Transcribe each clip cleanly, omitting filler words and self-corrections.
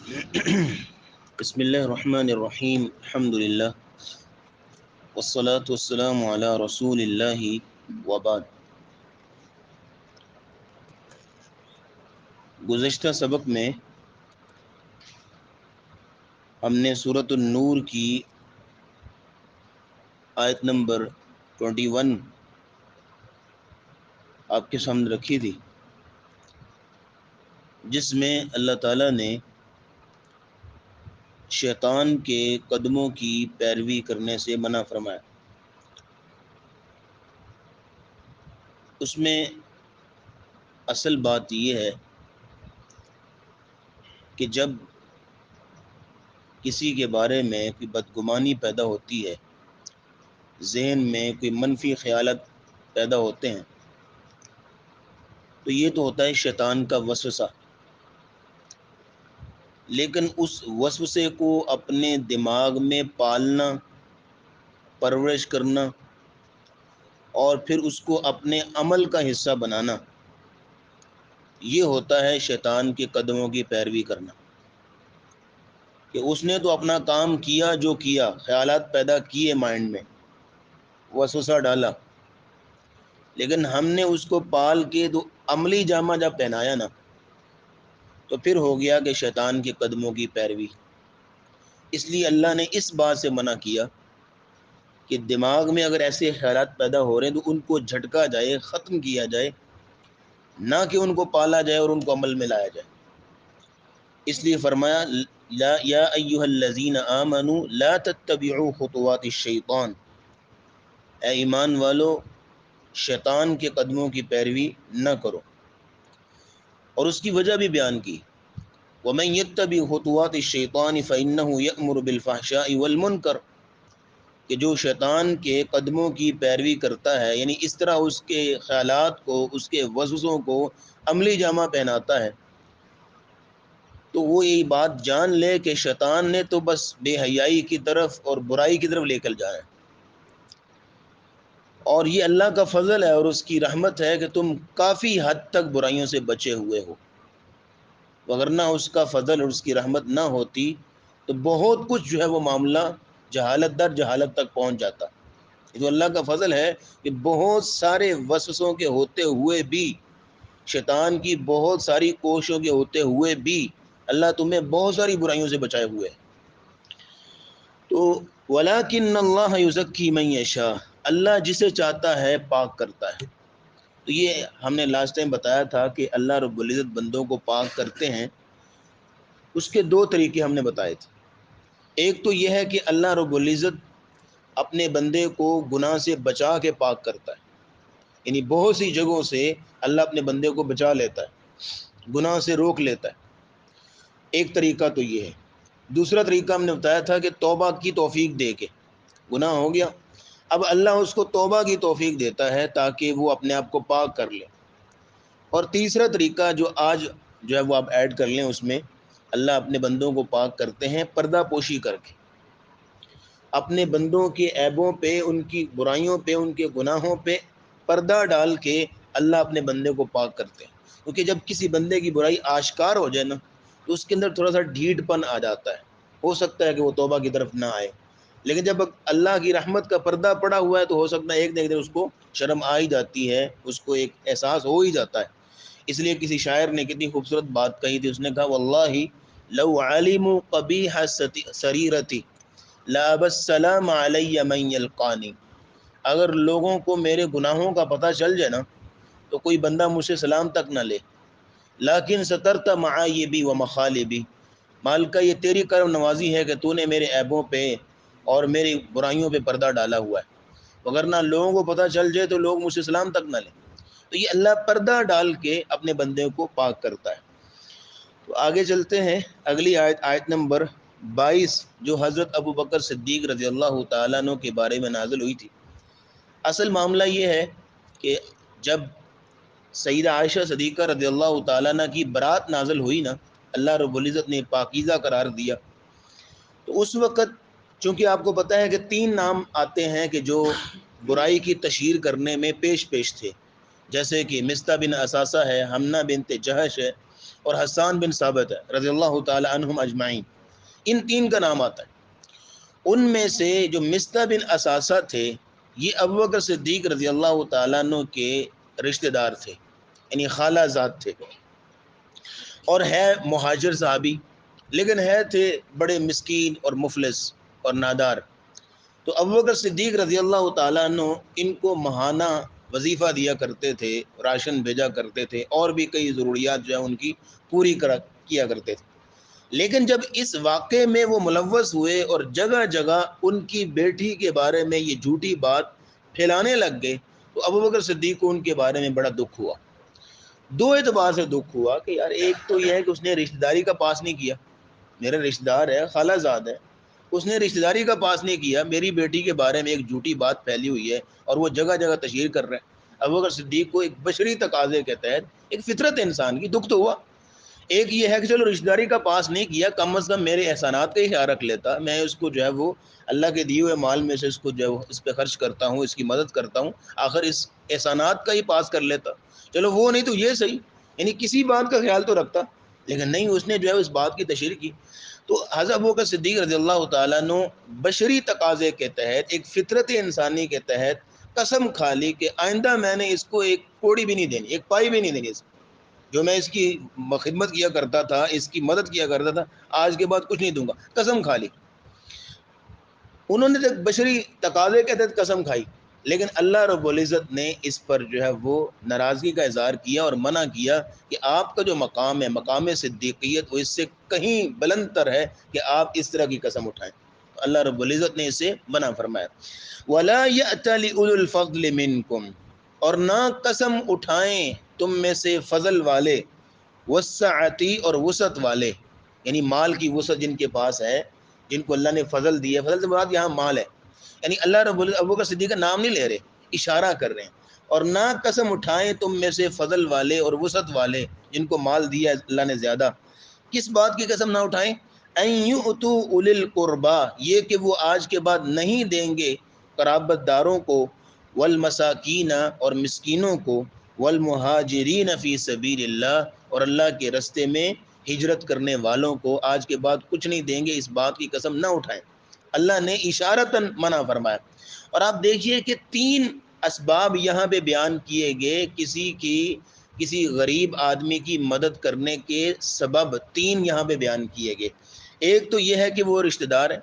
بسم اللہ الرحمن الرحیم الحمد للہ والصلاة والسلام علی رسول اللہ وبعد۔ گزشتہ سبق میں ہم نے سورۃ النور کی آیت نمبر 21 آپ کے سامنے رکھی تھی، جس میں اللہ تعالیٰ نے شیطان کے قدموں کی پیروی کرنے سے منع فرمایا۔ اس میں اصل بات یہ ہے کہ جب کسی کے بارے میں کوئی بدگمانی پیدا ہوتی ہے، ذہن میں کوئی منفی خیالات پیدا ہوتے ہیں، تو یہ تو ہوتا ہے شیطان کا وسوسہ، لیکن اس وسوسے کو اپنے دماغ میں پالنا، پرورش کرنا اور پھر اس کو اپنے عمل کا حصہ بنانا، یہ ہوتا ہے شیطان کے قدموں کی پیروی کرنا۔ کہ اس نے تو اپنا کام کیا، جو کیا، خیالات پیدا کیے مائنڈ میں، وسوسہ ڈالا، لیکن ہم نے اس کو پال کے تو عملی جامہ جب پہنایا نا، تو پھر ہو گیا کہ شیطان کے قدموں کی پیروی۔ اس لیے اللہ نے اس بات سے منع کیا کہ دماغ میں اگر ایسے خیالات پیدا ہو رہے ہیں تو ان کو جھٹکا جائے، ختم کیا جائے، نہ کہ ان کو پالا جائے اور ان کو عمل میں لایا جائے۔ اس لیے فرمایا یا ایھا الذین آمنوا لا تتبعوا خطوات الشیطان، اے ایمان والو شیطان کے قدموں کی پیروی نہ کرو، اور اس کی وجہ بھی بیان کی، وَمَن يَتَّبِعْ خُطُوَاتِ الشَّيْطَانِ فَإِنَّهُ يَأْمُرُ بِالْفَحْشَاءِ وَالْمُنکَرِ، کہ جو شیطان کے قدموں کی پیروی کرتا ہے، یعنی اس طرح اس کے خیالات کو، اس کے وسوسوں کو عملی جامہ پہناتا ہے، تو وہ یہی بات جان لے کہ شیطان نے تو بس بے حیائی کی طرف اور برائی کی طرف لے کر جانا ہے، اور یہ اللہ کا فضل ہے اور اس کی رحمت ہے کہ تم کافی حد تک برائیوں سے بچے ہوئے ہو، وگرنہ اس کا فضل اور اس کی رحمت نہ ہوتی تو بہت کچھ جو ہے وہ معاملہ جہالت در جہالت تک پہنچ جاتا۔ یہ تو اللہ کا فضل ہے کہ بہت سارے وسوسوں کے ہوتے ہوئے بھی، شیطان کی بہت ساری کوششوں کے ہوتے ہوئے بھی اللہ تمہیں بہت ساری برائیوں سے بچائے ہوئے ہے۔ تو وَلَٰكِنَّ اللَّهَ يُزَكِّي مَن يَشَاءُ، اللہ جسے چاہتا ہے پاک کرتا ہے۔ تو یہ ہم نے لاسٹ ٹائم بتایا تھا کہ اللہ رب العزت بندوں کو پاک کرتے ہیں، اس کے دو طریقے ہم نے بتائے تھے۔ ایک تو یہ ہے کہ اللہ رب العزت اپنے بندے کو گناہ سے بچا کے پاک کرتا ہے، یعنی بہت سی جگہوں سے اللہ اپنے بندے کو بچا لیتا ہے، گناہ سے روک لیتا ہے۔ ایک طریقہ تو یہ ہے۔ دوسرا طریقہ ہم نے بتایا تھا کہ توبہ کی توفیق دے کے، گناہ ہو گیا، اب اللہ اس کو توبہ کی توفیق دیتا ہے تاکہ وہ اپنے آپ کو پاک کر لے۔ اور تیسرا طریقہ جو آج جو ہے وہ آپ ایڈ کر لیں، اس میں اللہ اپنے بندوں کو پاک کرتے ہیں پردہ پوشی کر کے، اپنے بندوں کے عیبوں پہ، ان کی برائیوں پہ، ان کے گناہوں پہ پردہ ڈال کے اللہ اپنے بندے کو پاک کرتے ہیں۔ کیونکہ جب کسی بندے کی برائی آشکار ہو جائے نا، تو اس کے اندر تھوڑا سا ڈھیٹ پن آ جاتا ہے، ہو سکتا ہے کہ وہ توبہ کی طرف نہ آئے، لیکن جب اللہ کی رحمت کا پردہ پڑا ہوا ہے تو ہو سکتا ہے ایک نہ ایک دن اس کو شرم آ ہی جاتی ہے، اس کو ایک احساس ہو ہی جاتا ہے۔ اس لیے کسی شاعر نے کتنی خوبصورت بات کہی تھی، اس نے کہا واللہ لو علموا قبیح سریرتی لابى السلام علی من یلقانی، اگر لوگوں کو میرے گناہوں کا پتہ چل جائے نا تو کوئی بندہ مجھ سے سلام تک نہ لے، لیکن سترت معایبی و مخالبی، مالکہ یہ تیری کرم نوازی ہے کہ تو نے میرے عیبوں پہ اور میری برائیوں پہ پردہ ڈالا ہوا ہے، وگرنہ لوگوں کو پتہ چل جائے تو لوگ مجھ سے سلام تک نہ لیں۔ تو یہ اللہ پردہ ڈال کے اپنے بندے کو پاک کرتا ہے۔ تو آگے چلتے ہیں، اگلی آیت، آیت نمبر 22، جو حضرت ابو بکر صدیق رضی اللہ تعالیٰ عنہ کے بارے میں نازل ہوئی تھی۔ اصل معاملہ یہ ہے کہ جب سیدہ عائشہ صدیقہ رضی اللہ تعالیٰ عنہ کی برات نازل ہوئی نا، اللہ رب العزت نے پاکیزہ قرار دیا، تو اس وقت چونکہ آپ کو پتہ ہے کہ 3 نام آتے ہیں کہ جو برائی کی تشہیر کرنے میں پیش تھے، جیسے کہ مصطح بن اساسہ ہے، حمنہ بنت جہش ہے، اور حسان بن ثابت ہے رضی اللہ تعالی عنہم اجمعین، ان تین کا نام آتا ہے۔ ان میں سے جو مصطح بن اساسہ تھے یہ ابوبکر صدیق رضی اللہ تعالیٰ عنہ کے رشتہ دار تھے، یعنی خالہ زاد تھے، اور ہے مہاجر صحابی، لیکن تھے بڑے مسکین اور مفلس اور نادار۔ تو ابوبکر صدیق رضی اللہ تعالیٰ عنہ ان کو ماہانہ وظیفہ دیا کرتے تھے، راشن بھیجا کرتے تھے، اور بھی کئی ضروریات جو ہے ان کی پوری کیا کرتے تھے۔ لیکن جب اس واقعے میں وہ ملوث ہوئے اور جگہ جگہ ان کی بیٹی کے بارے میں یہ جھوٹی بات پھیلانے لگ گئے تو ابوبکر صدیق کو ان کے بارے میں بڑا دکھ ہوا۔ دو اعتبار سے دکھ ہوا کہ یار ایک تو یہ ہے کہ اس نے رشتہ داری کا پاس نہیں کیا، میرا رشتہ دار ہے، خالہ زاد ہے، اس نے رشتہ داری کا پاس نہیں کیا، میری بیٹی کے بارے میں ایک جھوٹی بات پھیلی ہوئی ہے اور وہ جگہ جگہ تشہیر کر رہے ہیں۔ ابوبکر صدیق کو ایک بشری تقاضے کے تحت، ایک فطرت انسان کی، دکھ تو ہوا۔ ایک یہ ہے کہ چلو رشتہ داری کا پاس نہیں کیا، کم از کم میرے احسانات کا ہی خیال رکھ لیتا، میں اس کو جو ہے وہ اللہ کے دیے ہوئے مال میں سے اس کو جو ہے اس پہ خرچ کرتا ہوں، اس کی مدد کرتا ہوں، آخر اس احسانات کا ہی پاس کر لیتا۔ چلو وہ نہیں تو یہ صحیح، یعنی کسی بات کا خیال تو رکھتا، لیکن نہیں، اس نے جو ہے اس بات کی تشہیر کی۔ تو حضرت ابوبکر صدیق رضی اللہ تعالیٰ عنہ بشری تقاضے کے تحت، ایک فطرت انسانی کے تحت قسم کھا لی کہ آئندہ میں نے اس کو ایک کوڑی بھی نہیں دینی، ایک پائی بھی نہیں دینی، اس جو میں اس کی خدمت کیا کرتا تھا، اس کی مدد کیا کرتا تھا، آج کے بعد کچھ نہیں دوں گا، قسم کھا لی۔ انہوں نے بشری تقاضے کے تحت قسم کھائی، لیکن اللہ رب العزت نے اس پر جو ہے وہ ناراضگی کا اظہار کیا اور منع کیا کہ آپ کا جو مقام ہے، مقام صدیقیت، وہ اس سے کہیں بلند تر ہے کہ آپ اس طرح کی قسم اٹھائیں۔ اللہ رب العزت نے اسے منع فرمایا۔ وَلَا يَأْتَلِ أُولُو الْفَضْلِ مِنْكُمْ، اور نہ قسم اٹھائیں تم میں سے فضل والے، وسعتی اور وسعت والے، یعنی مال کی وسعت جن کے پاس ہے، جن کو اللہ نے فضل دیا، فضل سے مراد یہاں مال ہے، یعنی اللہ رب العزت ابوبکر صدیق کا نام نہیں لے رہے، اشارہ کر رہے ہیں۔ اور نہ قسم اٹھائیں تم میں سے فضل والے اور وسعت والے جن کو مال دیا ہے اللہ نے زیادہ، کس بات کی قسم نہ اٹھائیں؟ ان یؤتوا اولی القربا، یہ کہ وہ آج کے بعد نہیں دیں گے قرابت داروں کو، والمساکین اور مسکینوں کو، والمہاجرین فی سبیل اللہ اور اللہ کے رستے میں ہجرت کرنے والوں کو آج کے بعد کچھ نہیں دیں گے، اس بات کی قسم نہ اٹھائیں۔ اللہ نے اشارتاً منع فرمایا۔ اور آپ دیکھیے کہ تین اسباب یہاں پہ بیان کیے گئے کسی غریب آدمی کی مدد کرنے کے سبب، تین یہاں پہ بیان کیے گئے۔ ایک تو یہ ہے کہ وہ رشتہ دار ہے،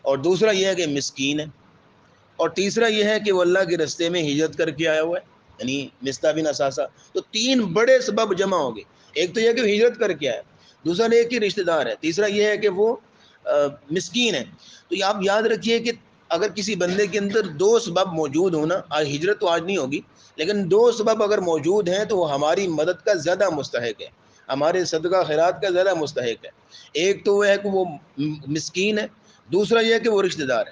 اور دوسرا یہ ہے کہ مسکین ہے، اور تیسرا یہ ہے کہ وہ اللہ کے رستے میں ہجرت کر کے آیا ہوا ہے، یعنی مصطح بن اساسہ۔ تو تین بڑے سبب جمع ہو گئے، ایک تو یہ کہ وہ ہجرت کر کے آیا، دوسرا یہ کہ رشتہ دار ہے، تیسرا یہ ہے کہ وہ مسکین ہے۔ تو یہ آپ یاد رکھیے کہ اگر کسی بندے کے اندر دو سبب موجود ہونا، آج ہجرت تو آج نہیں ہوگی، لیکن دو سبب اگر موجود ہیں تو وہ ہماری مدد کا زیادہ مستحق ہے، ہمارے صدقہ خیرات کا زیادہ مستحق ہے۔ ایک تو وہ ہے کہ وہ مسکین ہے، دوسرا یہ ہے کہ وہ رشتہ دار ہے،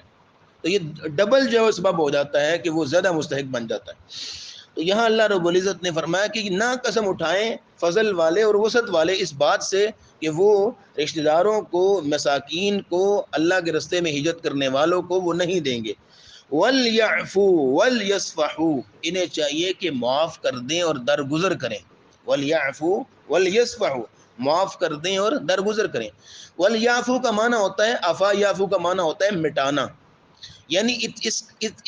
تو یہ ڈبل جو ہے سبب ہو جاتا ہے کہ وہ زیادہ مستحق بن جاتا ہے۔ تو یہاں اللہ رب العزت نے فرمایا کہ نہ قسم اٹھائیں فضل والے اور وسعت والے اس بات سے کہ وہ رشتہ داروں کو، مساکین کو، اللہ کے رستے میں ہجرت کرنے والوں کو وہ نہیں دیں گے۔ وَلْيَعْفُوا وَلْيَصْفَحُوا، انہیں چاہیے کہ معاف کر دیں اور درگزر کریں۔ وَلْيَعْفُوا وَلْيَصْفَحُوا، معاف کر دیں اور درگزر کریں۔ وَلْيَعْفُوا کا معنی ہوتا ہے، عفا یعفو کا معنی ہوتا ہے مٹانا، یعنی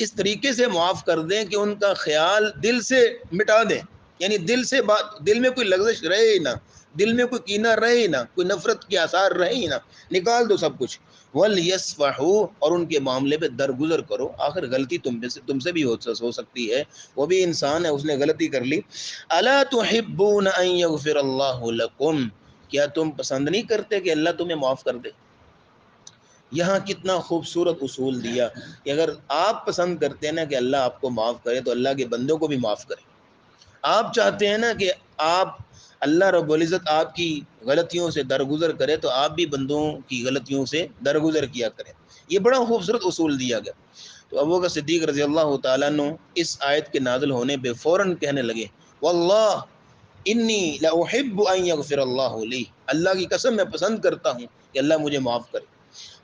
اس طریقے سے معاف کر دیں کہ ان کا خیال دل سے مٹا دیں، یعنی دل میں کوئی لغزش رہے ہی نہ، دل میں کوئی کینہ رہے ہی نہ، کوئی نفرت کے آثار رہے ہی نہ، نکال دو سب کچھ۔ وَلْيَصْفَحُوا، اور ان کے معاملے پہ درگزر کرو، آخر غلطی تم سے بھی ہو سکتی ہے، وہ بھی انسان ہے، اس نے غلطی کر لی۔ أَلَا تُحِبُّونَ أَن يَغْفِرَ اللَّهُ لَكُمْ، کیا تم پسند نہیں کرتے کہ اللہ تمہیں معاف کر دے؟ یہاں کتنا خوبصورت اصول دیا کہ اگر آپ پسند کرتے ہیں نا کہ اللہ آپ کو معاف کرے تو اللہ کے بندوں کو بھی معاف کرے۔ آپ چاہتے ہیں نا کہ اللہ رب العزت آپ کی غلطیوں سے درگزر کرے تو آپ بھی بندوں کی غلطیوں سے درگزر کیا کریں۔ یہ بڑا خوبصورت اصول دیا گیا۔ تو ابوبکر صدیق رضی اللہ تعالیٰ عنہ اس آیت کے نازل ہونے پہ فوراً کہنے لگے، واللہ انی لاحب ان یغفر اللہ لی، اللہ کی قسم میں پسند کرتا ہوں کہ اللہ مجھے معاف کرے۔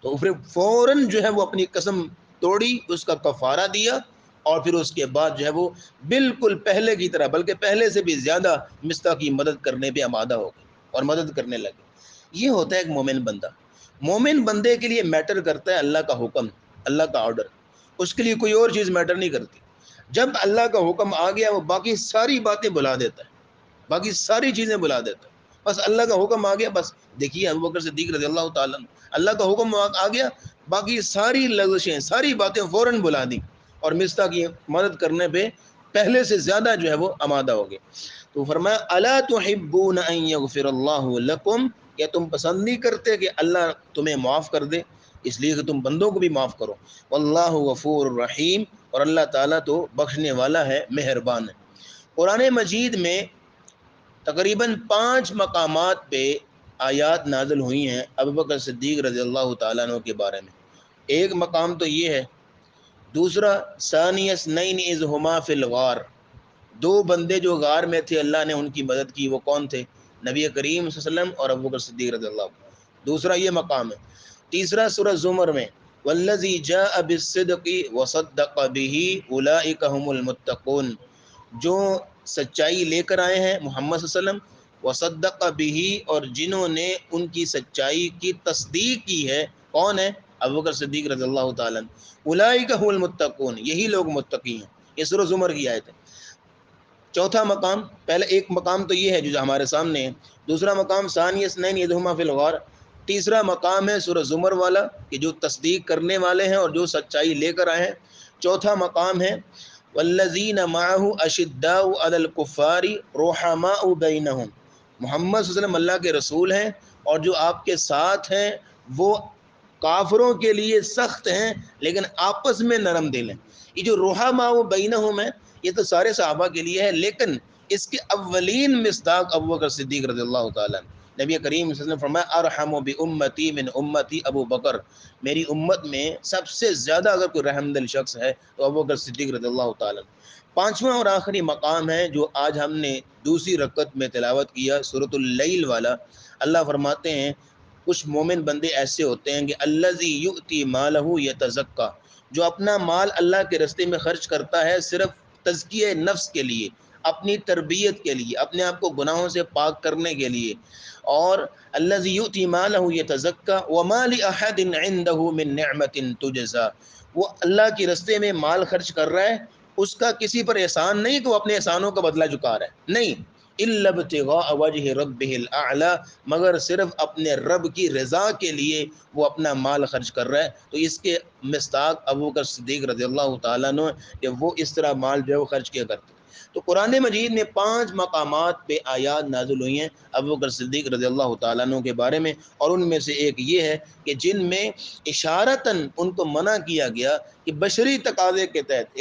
تو پھر فوراً جو ہے وہ اپنی قسم توڑی، اس کا کفارہ دیا اور پھر اس کے بعد جو ہے وہ بالکل پہلے کی طرح بلکہ پہلے سے بھی زیادہ مصطفیٰ کی مدد کرنے پہ آمادہ ہو گئے اور مدد کرنے لگے۔ یہ ہوتا ہے ایک مومن بندہ۔ مومن بندے کے لیے میٹر کرتا ہے اللہ کا حکم، اللہ کا آرڈر، اس کے لیے کوئی اور چیز میٹر نہیں کرتی۔ جب اللہ کا حکم آ گیا وہ باقی ساری باتیں بلا دیتا ہے، باقی ساری چیزیں بلا دیتا ہے۔ بس اللہ کا حکم آ گیا، بس دیکھیے ابو بکر صدیق رضی اللہ تعالیٰ عنہ، اللہ کا حکم آ گیا، باقی ساری لغزشیں ساری باتیں فوراً بلا دیں اور مصطفیٰ کی مدد کرنے پہ پہلے سے زیادہ جو ہے وہ آمادہ ہو گئے۔ تو فرمایا الا تحبون ان یغفر اللہ لکم، کیا تم پسند نہیں کرتے کہ اللہ تمہیں معاف کر دے، اس لیے کہ تم بندوں کو بھی معاف کرو۔ واللہ غفور الرحیم، اور اللہ تعالیٰ تو بخشنے والا ہے، مہربان ہے۔ قرآن مجید میں تقریباً 5 مقامات پہ آیات نازل ہوئی ہیں ابو بکر صدیق رضی اللہ تعالیٰ عنہ کے بارے میں۔ ایک مقام تو یہ ہے، دوسرا ثانی اثنین اذ ہما فی الغار، 2 بندے جو غار میں تھے اللہ نے ان کی مدد کی، وہ کون تھے؟ نبی کریم صلی اللہ علیہ وسلم اور ابو بکر صدیق رضی اللہ عنہ، دوسرا یہ مقام ہے۔ تیسرا سورہ زمر میں والذی جاء بالصدق وصدق به اولئک هم المتقون، جو سچائی لے کر آئے ہیں محمد صلی اللہ علیہ وسلم، وصدق به، اور جنہوں نے ان کی سچائی کی تصدیق کی ہے، کون ہے؟ ابو بکر صدیق رضی اللہ تعالیٰ عنہ۔ اولئک هم المتقون، یہی لوگ متقی ہیں۔ یہ سورہ زمر کی آیت ہے۔ چوتھا مقام، پہلے ایک مقام تو یہ ہے جو ہمارے سامنے ہے، دوسرا مقام ثانی اثنین اذ ہما فی الغار، تیسرا مقام ہے سورہ زمر والا کہ جو تصدیق کرنے والے ہیں اور جو سچائی لے کر آئے ہیں، چوتھا مقام ہے والذین معہ اشداء علی الکفار رحماء بینہم، محمد صلی اللہ علیہ وسلم اللہ کے رسول ہیں اور جو آپ کے ساتھ ہیں وہ کافروں کے لیے سخت ہیں لیکن آپس میں نرم دل ہیں۔ یہ جو رحماء بینہم ہے یہ تو سارے صحابہ کے لیے ہے، لیکن اس کے اولین مصداق ابو بکر صدیق رضی اللہ تعالیٰ عنہ۔ نبی کریم صلی اللہ علیہ وسلم فرمایا ارحم بامتی من امتی ابو بکر، میری امت میں سب سے زیادہ اگر کوئی رحم دل شخص ہے تو ابو بکر صدیق رضی اللہ تعالیٰ عنہ۔ پانچواں اور آخری مقام ہے جو آج ہم نے دوسری رکعت میں تلاوت کیا، سورۃ اللیل والا۔ اللہ فرماتے ہیں کچھ مومن بندے ایسے ہوتے ہیں کہ الذی یؤتی مالہ یتزکی، جو اپنا مال اللہ کے راستے میں خرچ کرتا ہے صرف تزکیہ نفس کے لیے، اپنی تربیت کے لیے، اپنے آپ کو گناہوں سے پاک کرنے کے لیے۔ اور الذی یؤتی مالہ یتزکی وما لأحد عنده من نعمت تجزی، وہ اللہ کے راستے میں مال خرچ کر رہا ہے، اس کا کسی پر احسان نہیں کہ وہ اپنے احسانوں کا بدلہ چکا رہا ہے، نہیں، الا ابتغاء وجہ ربہ الاعلی، مگر صرف اپنے رب کی رضا کے لیے وہ اپنا مال خرچ کر رہا ہے۔ تو اس کے مصداق ابو بکر صدیق رضی اللہ تعالیٰ عنہ کہ وہ اس طرح مال جو ہے وہ خرچ کیا کرتے۔ تو قرآن مجید میں 5 مقامات پہ آیات نازل ہوئی ہیں ابو بکر صدیق رضی اللہ تعالیٰ عنہ کے بارے میں، اور ان میں سے ایک یہ ہے کہ جن میں اشارتاً ان کو منع کیا گیا کہ بشری تقاضے کے تحت،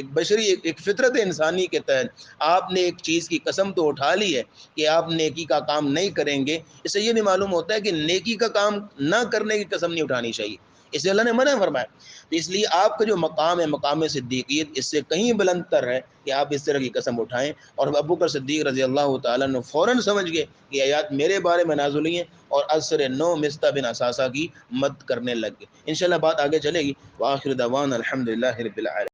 ایک فطرت انسانی کے تحت آپ نے ایک چیز کی قسم تو اٹھا لی ہے کہ آپ نیکی کا کام نہیں کریں گے، اس سے یہ بھی معلوم ہوتا ہے کہ نیکی کا کام نہ کرنے کی قسم نہیں اٹھانی چاہیے، اس لیے اللہ نے منع فرمایا۔ تو اس لیے آپ کا جو مقام ہے مقام صدیقیت اس سے کہیں بلند تر ہے کہ آپ اس طرح کی قسم اٹھائیں۔ اور ابو بکر صدیق رضی اللہ تعالیٰ نے فوراً سمجھ گئے کہ آیات میرے بارے میں نازل ہوئی ہیں، اور اثر نو مصطفیٰ بن اساسہ کی مدد کرنے لگ گئے۔ انشاءاللہ بات آگے چلے گی۔ وآخر دعوانا الحمدللہ رب العالمین۔